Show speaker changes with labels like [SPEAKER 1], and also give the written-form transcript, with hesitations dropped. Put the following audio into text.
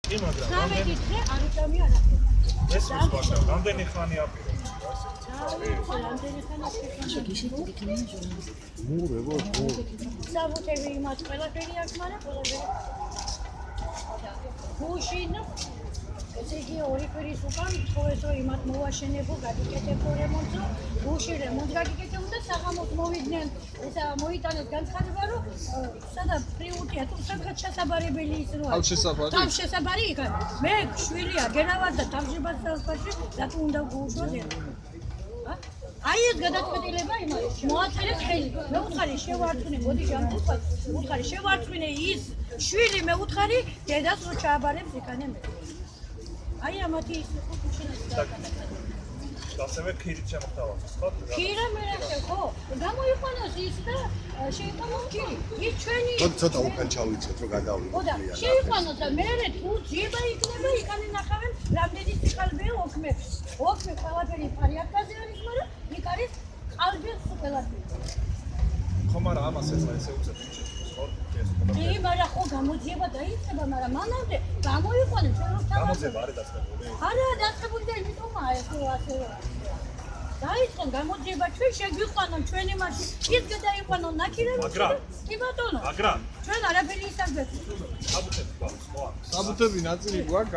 [SPEAKER 1] კი, მაგრამ
[SPEAKER 2] 13 დღე არ იწამი არაფერი.
[SPEAKER 1] ეს ის მაგრამ რამდენი ხანი აპირებს?
[SPEAKER 2] რამდენი ხანი აპირებს?
[SPEAKER 3] მურე ვარ,
[SPEAKER 2] საბუთები იმას ყველაფერი აქვს, მაგრამ ყველაფერი. გუშინ ესე იგი ორი კვირის უკან თხოვესო იმათ მოვაშენებო, გაგიკეთებო რემონტო, გუში რემონტ გაგიკეთებო და საღამოს მოვიდნენ, ესა მოიტანეთ განცხადება, რომ სადა პრიუტია, თუ სადღაც შესაბარებელი ის რო არის. თავშესაბარი იქა. მე შვილია, გენავარ და თავშესაბარში რატო უნდა გუშვათ ერთხელ. აი ეს გადაწყვეტილება იმას მოაწერეთ ხელი. მე უთხარი შევარწმუნე, მოდი ჯანმრთელს, უთხარი შევარწმუნე ის შვილი მე უთხარი დედას რო ჩააბარებს იქანე მე. აი ამათი ის კუჩინას დაგაკეთე.
[SPEAKER 1] ასევე ქირით შემოხტავას, ხო?
[SPEAKER 2] ქირა მერე ხო? გამოიყვანოს ის და შეიყვანოს ქირი. ის ჩვენი
[SPEAKER 3] ცოტა უკან ჩავიცეთ რომ გადავლიდეთ.
[SPEAKER 2] ხო და შეიყვანოს და მერე თუ ძიება იქნება იქანი ნახავენ რამდენი სიყალბეა ოქმებს. ოქმე ყველაფერი ფარიაკაზე არის, მაგრამ იქ არის ყალბი ყველაფერი.
[SPEAKER 1] ხო, მაგრამ ამას ეცლა ესე უცებ ինչ ხო?
[SPEAKER 2] კი, მაგრამ ხო გამოძიება დაიწყება, მაგრამ მანამდე გამოიყვანეს ჩვენ რომ თავად
[SPEAKER 1] გამოძიება არის დაწყებული.
[SPEAKER 2] არა, დაწყებული და იმიტომაა ეს ასე. დაიწყონ გამოძიება ჩვენ შეგვიყვანონ ჩვენი მაშინ ის გადაიყვანონ ნაკირები. კი ბატონო.
[SPEAKER 1] მაგრამ
[SPEAKER 2] ჩვენ არაფერი ისარგებლეთ.
[SPEAKER 1] საბუთები გვაქვს, ხო?
[SPEAKER 3] საბუთები ნაწილი გვაქვს